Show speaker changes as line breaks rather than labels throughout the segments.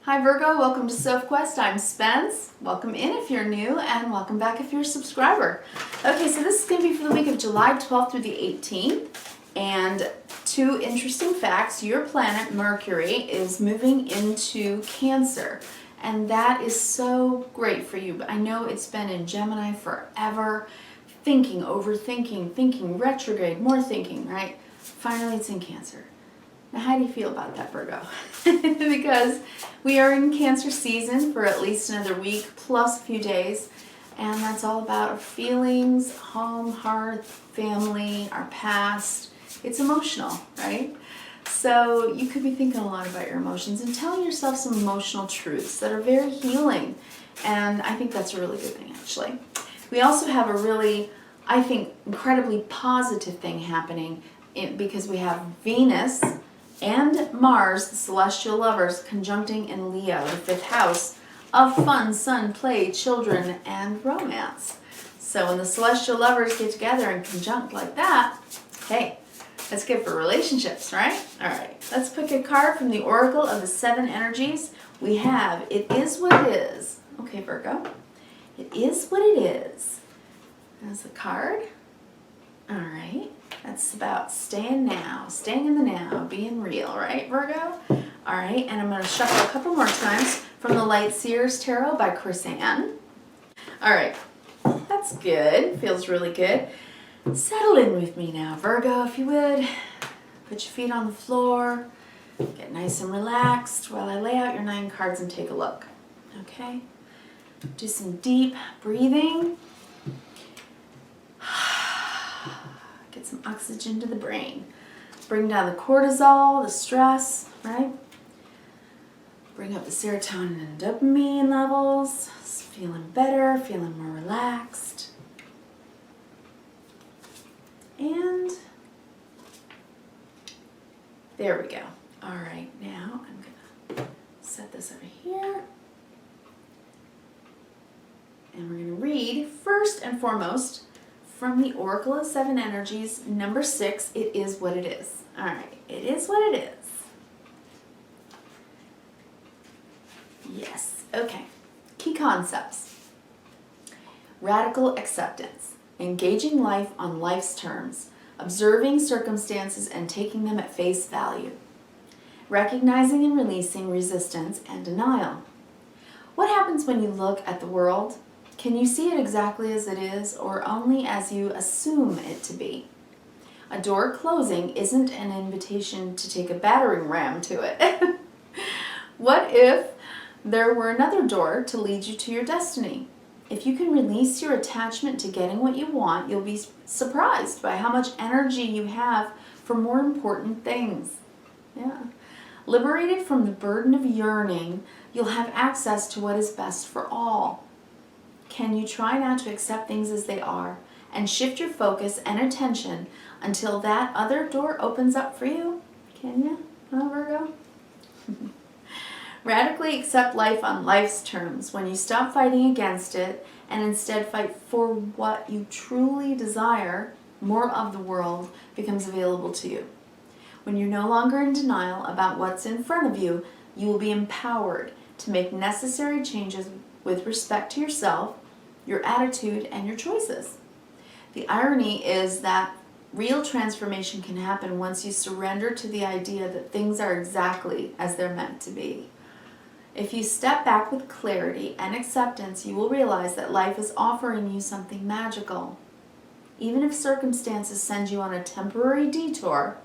Hi Virgo, welcome to Sophquest. I'm Spence. Welcome in if you're new and welcome back if you're a subscriber. Okay, so this is going to be for the week of July 12th through the 18th. And two interesting facts. Your planet, Mercury, is moving into Cancer. And that is so great for you. I know it's been in Gemini forever. Thinking, overthinking, thinking, retrograde, more thinking, right? Finally it's in Cancer. Now, how do you feel about that, Virgo? Because we are in Cancer season for at least another week, plus a few days, and that's all about our feelings, home, hearth, family, our past. It's emotional, right? So you could be thinking a lot about your emotions and telling yourself some emotional truths that are very healing, and I think that's a really good thing, actually. We also have a really, I think, incredibly positive thing happening because we have Venus and Mars, the celestial lovers, conjuncting in Leo, the 5th house of fun, sun, play, children, and romance. So when the celestial lovers get together and conjunct like that, hey, that's good for relationships, right? All right, let's pick a card from the Oracle of the 7 Energies. We have, it is what it is. Okay, Virgo, it is what it is. That's the card. All right. That's about staying now, staying in the now, being real, right, Virgo? All right, and I'm going to shuffle a couple more times from the Light Seers Tarot by Chris Ann. All right, that's good. Feels really good. Settle in with me now, Virgo, if you would. Put your feet on the floor. Get nice and relaxed while I lay out your 9 cards and take a look. Okay? Do some deep breathing. Get some oxygen to the brain. Bring down the cortisol, the stress, right? Bring up the serotonin and dopamine levels. Feeling better, feeling more relaxed. And there we go. All right, now I'm gonna set this over here. And we're gonna read first and foremost from the Oracle of 7 Energies, number 6, it is what it is. All right, it is what it is. Yes, okay. Key concepts. Radical acceptance, engaging life on life's terms, observing circumstances and taking them at face value, recognizing and releasing resistance and denial. What happens when you look at the world? Can you see it exactly as it is, or only as you assume it to be? A door closing isn't an invitation to take a battering ram to it. What if there were another door to lead you to your destiny? If you can release your attachment to getting what you want, you'll be surprised by how much energy you have for more important things. Yeah. Liberated from the burden of yearning, you'll have access to what is best for all. Can you try now to accept things as they are and shift your focus and attention until that other door opens up for you? Can you, huh, Virgo? Radically accept life on life's terms when you stop fighting against it and instead fight for what you truly desire. More of the world becomes available to you. When you're no longer in denial about what's in front of you, you will be empowered to make necessary changes with respect to yourself, your attitude, and your choices. The irony is that real transformation can happen once you surrender to the idea that things are exactly as they're meant to be. If you step back with clarity and acceptance, you will realize that life is offering you something magical. Even if circumstances send you on a temporary detour,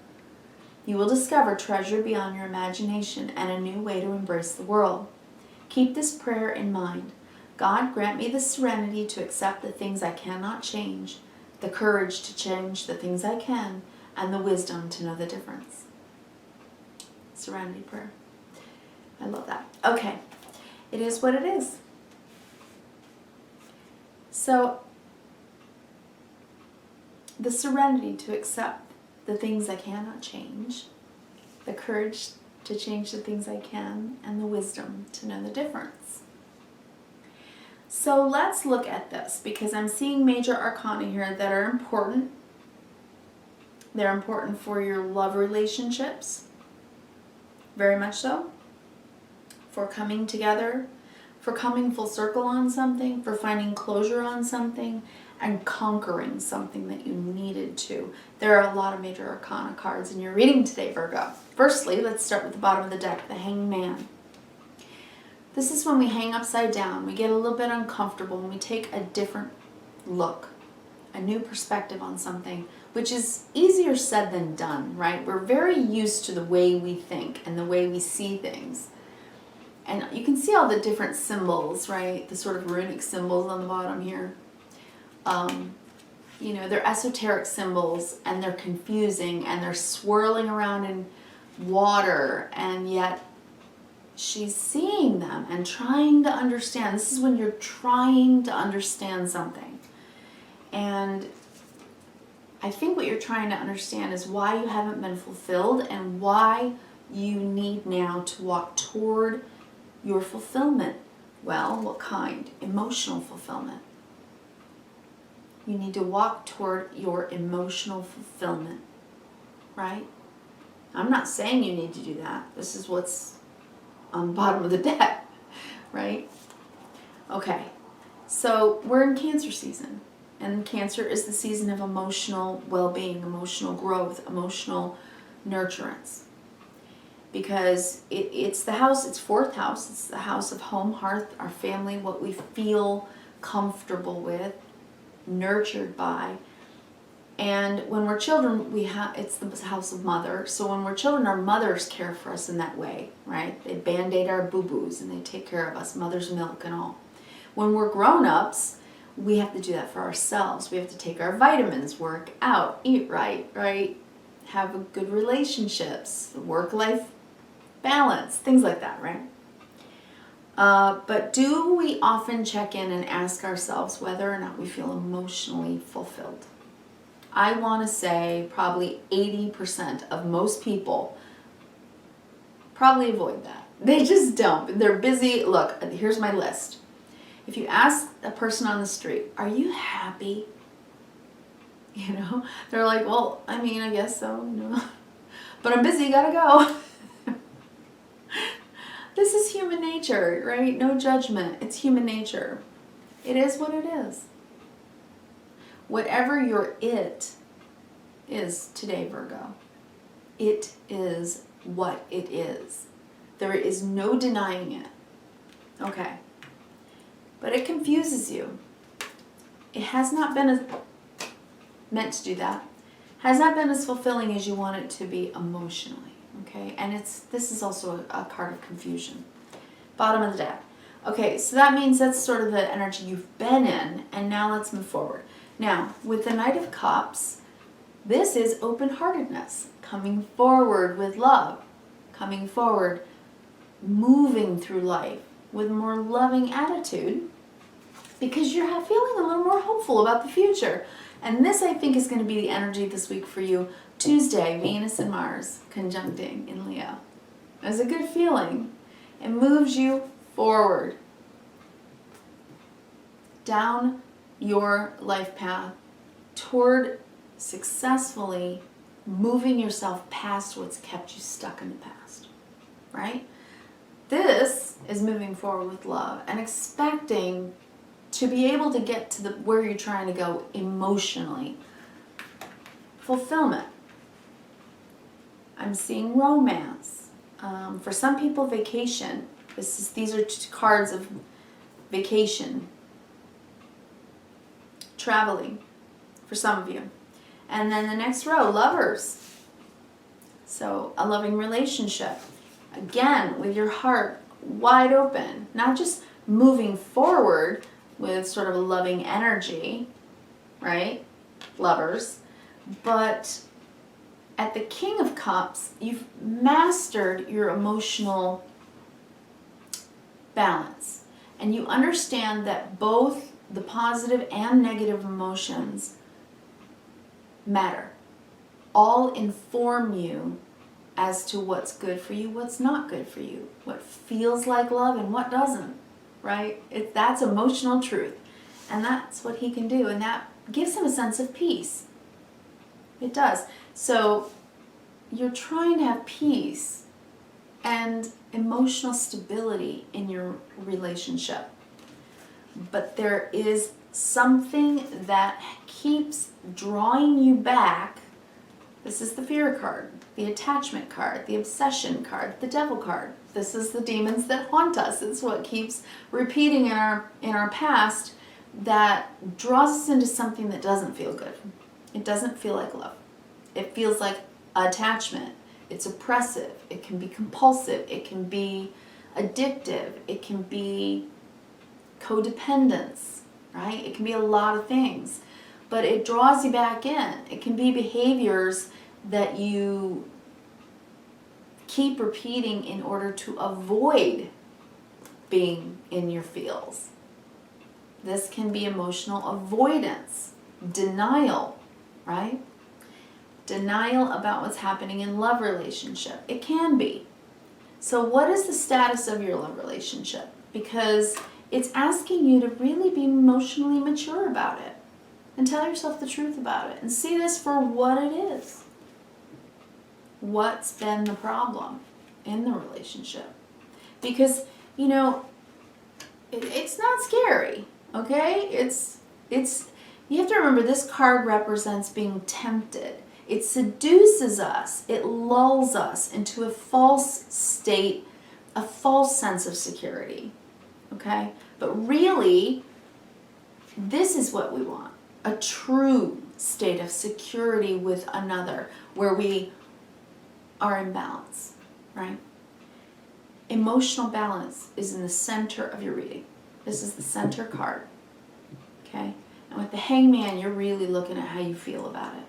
you will discover treasure beyond your imagination and a new way to embrace the world. Keep this prayer in mind. God, grant me the serenity to accept the things I cannot change, the courage to change the things I can, and the wisdom to know the difference. Serenity prayer. I love that. Okay, it is what it is. So, the serenity to accept the things I cannot change, the courage to change the things I can, and the wisdom to know the difference. So let's look at this, because I'm seeing major arcana here that are important. They're important for your love relationships, very much so. for coming together, for coming full circle on something, for finding closure on something, and conquering something that you needed to. There are a lot of major arcana cards in your reading today, Virgo. Firstly, let's start with the bottom of the deck, the Hanged Man. This is when we hang upside down, we get a little bit uncomfortable, and we take a different look, a new perspective on something, which is easier said than done, right? We're very used to the way we think and the way we see things. And you can see all the different symbols, right? The sort of runic symbols on the bottom here. You know, they're esoteric symbols, and they're confusing, and they're swirling around in water, and yet she's seeing them and trying to understand. This is when you're trying to understand something. And I think what you're trying to understand is why you haven't been fulfilled and why you need now to walk toward your fulfillment. Well, what kind? Emotional fulfillment. You need to walk toward your emotional fulfillment, right? I'm not saying you need to do that. This is what's on the bottom of the deck, right? Okay, so we're in Cancer season, and Cancer is the season of emotional well-being, emotional growth, emotional nurturance. Because it's the house, it's fourth house, it's the house of home, hearth, our family, what we feel comfortable with, nurtured by. And when we're children, it's the house of mother. So when we're children, our mothers care for us in that way, right? They band-aid our boo-boos and they take care of us, mother's milk and all. When we're grown-ups, we have to do that for ourselves. We have to take our vitamins, work out, eat right? Have good relationships, work-life balance, things like that, right? But do we often check in and ask ourselves whether or not we feel emotionally fulfilled? I want to say probably 80% of most people probably avoid that. They just don't. They're busy. Look, here's my list. If you ask a person on the street, are you happy? You know, they're like, well, I mean, I guess so. No. But I'm busy, gotta go. This is human nature, right? No judgment. It's human nature. It is what it is. Whatever your it is today, Virgo, it is what it is. There is no denying it. Okay. But it confuses you. It has not been meant to do that. Has not been as fulfilling as you want it to be emotionally. Okay, and this is also a card of confusion. Bottom of the deck. Okay, so that means that's sort of the energy you've been in, and now let's move forward. Now, with the Knight of Cups, this is open-heartedness, coming forward with love, coming forward, moving through life with a more loving attitude, because you're feeling a little more hopeful about the future. And this, I think, is going to be the energy this week for you. Tuesday, Venus and Mars conjuncting in Leo. It's a good feeling. It moves you forward down your life path toward successfully moving yourself past what's kept you stuck in the past, right? This is moving forward with love and expecting to be able to get to where you're trying to go emotionally. Fulfillment. I'm seeing romance. For some people, vacation. These are cards of vacation. Traveling, for some of you. And then the next row, lovers. So a loving relationship. Again, with your heart wide open. Not just moving forward with sort of a loving energy, right? Lovers. But at the King of Cups, you've mastered your emotional balance. And you understand that both the positive and negative emotions matter. All inform you as to what's good for you, what's not good for you, what feels like love and what doesn't, right? That's emotional truth. And that's what he can do. And that gives him a sense of peace. It does. So you're trying to have peace. And emotional stability in your relationship. But there is something that keeps drawing you back. This is the fear card, the attachment card, the obsession card, the devil card. This is the demons that haunt us. It's what keeps repeating in our past that draws us into something that doesn't feel good. It doesn't feel like love. It feels like attachment. It's oppressive. It can be compulsive. It can be addictive. It can be codependence, right? It can be a lot of things, but it draws you back in. It can be behaviors that you keep repeating in order to avoid being in your feels. This can be emotional avoidance, denial, right? Denial about what's happening in love relationship. It can be. So what is the status of your love relationship? Because it's asking you to really be emotionally mature about it and tell yourself the truth about it and see this for what it is. What's been the problem in the relationship? Because, you know, it's not scary, okay? You have to remember this card represents being tempted. It seduces us. It lulls us into a false state, a false sense of security. Okay? But really, this is what we want. A true state of security with another where we are in balance, right? Emotional balance is in the center of your reading. This is the center card. Okay? And with the Hangman, you're really looking at how you feel about it.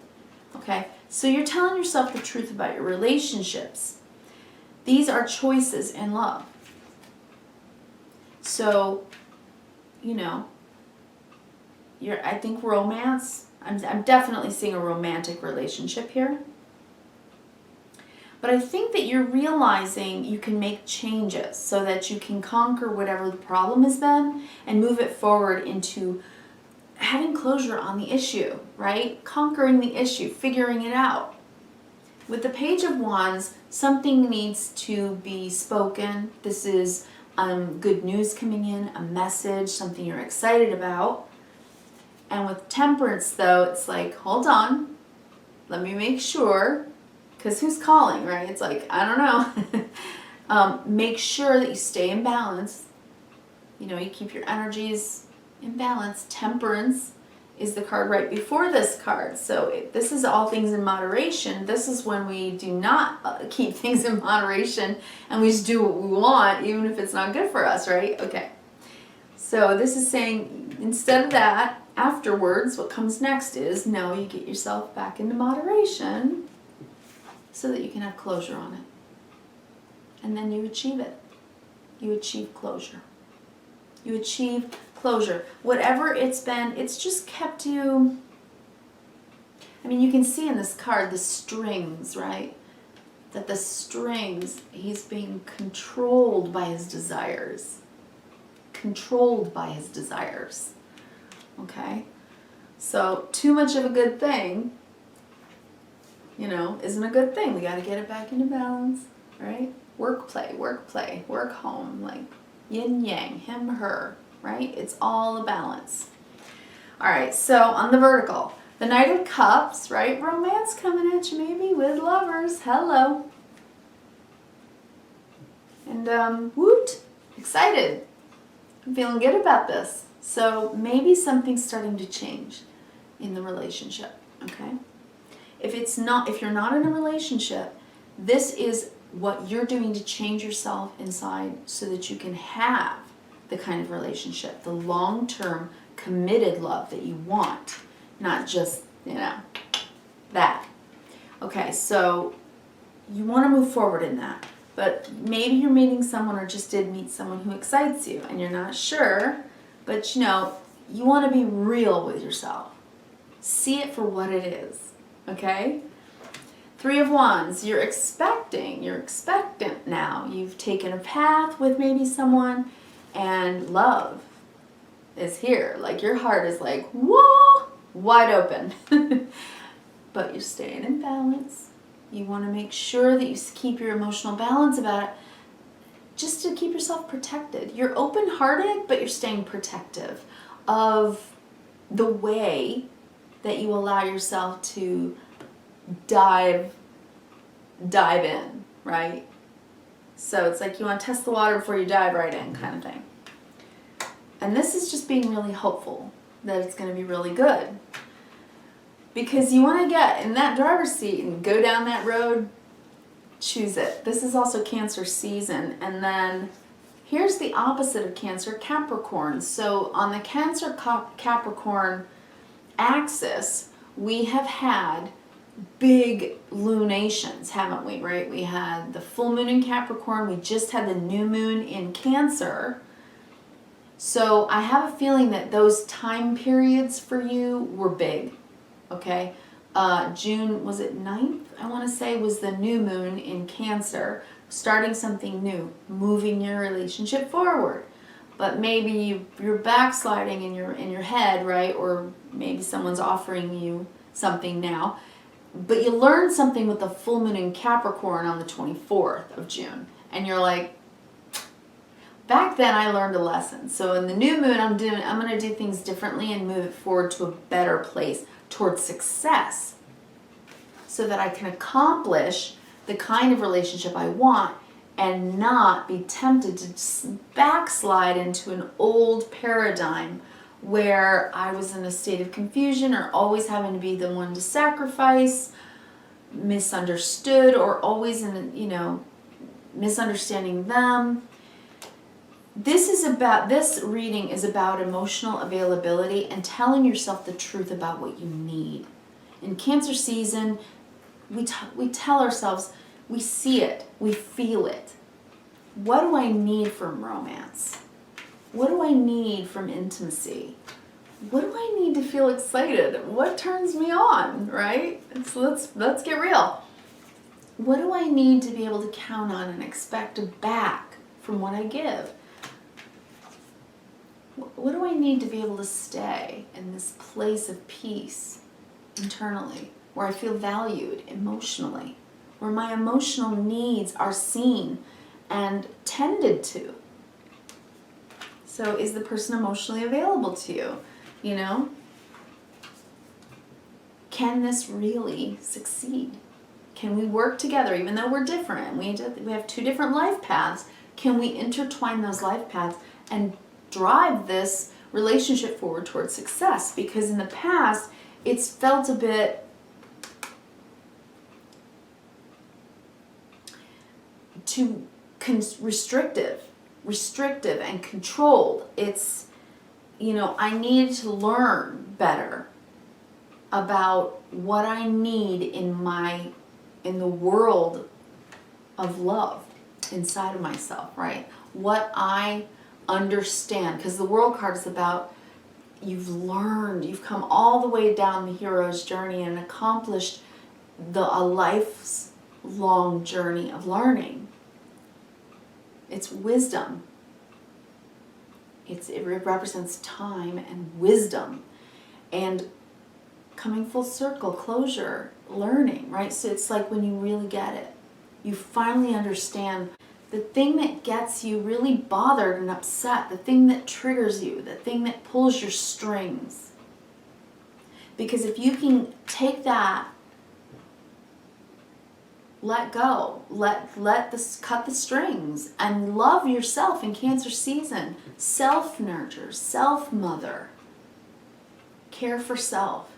Okay? So you're telling yourself the truth about your relationships. These are choices in love. So, you know, I think romance, I'm definitely seeing a romantic relationship here. But I think that you're realizing you can make changes so that you can conquer whatever the problem has been and move it forward into having closure on the issue, right? Conquering the issue, figuring it out. With the Page of Wands, something needs to be spoken. This is good news coming in, a message, something you're excited about. And with Temperance, though, it's like, hold on, let me make sure, because who's calling, right? It's like, I don't know. Make sure that you stay in balance. You know, you keep your energies in balance. Temperance is the card right before this card. So this is all things in moderation. This is when we do not keep things in moderation and we just do what we want, even if it's not good for us, right? Okay. So this is saying, instead of that, afterwards, what comes next is, no, you get yourself back into moderation so that you can have closure on it. And then you achieve it. You achieve closure. You achieve closure. Whatever it's been, it's just kept you, I mean, you can see in this card the strings, right? That the strings, he's being controlled by his desires. Controlled by his desires. Okay? So, too much of a good thing, you know, isn't a good thing. We got to get it back into balance, right? Work, play, work, home, like yin, yang, him, her, right? It's all a balance. All right, so on the vertical, the Knight of Cups, right? Romance coming at you maybe with lovers. Hello. And woot, excited. I'm feeling good about this. So maybe something's starting to change in the relationship, okay? If you're not in a relationship, this is what you're doing to change yourself inside so that you can have the kind of relationship, the long-term committed love that you want, not just, you know, that. Okay, so you want to move forward in that, but maybe you're meeting someone or just did meet someone who excites you and you're not sure, but you know, you want to be real with yourself. See it for what it is, okay? Three of Wands, you're expectant now. You've taken a path with maybe someone and love is here. Like your heart is like, whoa, wide open. But you're staying in balance. You want to make sure that you keep your emotional balance about it. just to keep yourself protected. You're open-hearted, but you're staying protective of the way that you allow yourself to dive in, right? So it's like you want to test the water before you dive right in, kind of thing. And this is just being really hopeful that it's going to be really good. Because you want to get in that driver's seat and go down that road, choose it. This is also Cancer season. And then here's the opposite of Cancer, Capricorn. So on the Cancer Capricorn axis, we have had big lunations, haven't we, right? We had the full moon in Capricorn. We just had the new moon in Cancer. So I have a feeling that those time periods for you were big, okay? June, was it 9th, I want to say, was the new moon in Cancer, starting something new, moving your relationship forward. But maybe you're backsliding in your head, right? Or maybe someone's offering you something now. But you learned something with the full moon in Capricorn on the 24th of June. And you're like, back then I learned a lesson. So in the new moon, I'm going to do things differently and move it forward to a better place, towards success, so that I can accomplish the kind of relationship I want and not be tempted to backslide into an old paradigm where I was in a state of confusion or always having to be the one to sacrifice, misunderstood, or always in, misunderstanding them. This reading is about emotional availability and telling yourself the truth about what you need. In Cancer season, we tell ourselves, we see it, we feel it. What do I need from romance? What do I need from intimacy? What do I need to feel excited? What turns me on, right? So let's get real. What do I need to be able to count on and expect back from what I give? What do I need to be able to stay in this place of peace internally, where I feel valued emotionally, where my emotional needs are seen and tended to? So is the person emotionally available to you? Can this really succeed? Can we work together even though we're different? We have two different life paths. Can we intertwine those life paths and drive this relationship forward towards success? Because in the past, it's felt a bit too restrictive and controlled. It's, I needed to learn better about what I need in the world of love inside of myself, right? What I understand, because the World card is about you've come all the way down the hero's journey and accomplished a life's long journey of learning. It's wisdom. It represents time and wisdom and coming full circle, closure, learning, right? So it's like when you really get it, you finally understand the thing that gets you really bothered and upset, the thing that triggers you, the thing that pulls your strings. Because if you can take that, let go, cut the strings, and love yourself in Cancer season. Self-nurture, self-mother, care for self.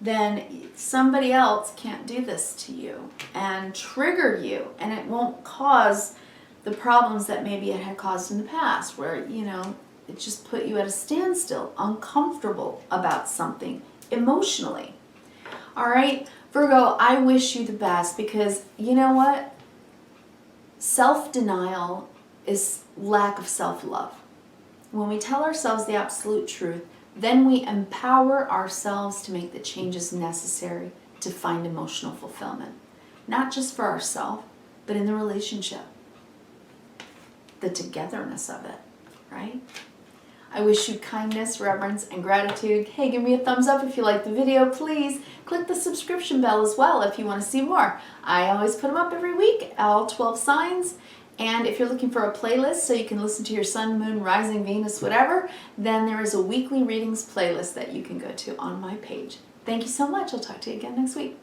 Then somebody else can't do this to you and trigger you, and it won't cause the problems that maybe it had caused in the past, where, it just put you at a standstill, uncomfortable about something emotionally. All right, Virgo, I wish you the best, because you know what? Self-denial is lack of self-love. When we tell ourselves the absolute truth, then we empower ourselves to make the changes necessary to find emotional fulfillment. Not just for ourselves, but in the relationship. The togetherness of it, right? I wish you kindness, reverence, and gratitude. Hey, give me a thumbs up if you like the video. Please click the subscription bell as well if you want to see more. I always put them up every week, all 12 signs. And if you're looking for a playlist so you can listen to your sun, moon, rising, Venus, whatever, then there is a weekly readings playlist that you can go to on my page. Thank you so much. I'll talk to you again next week.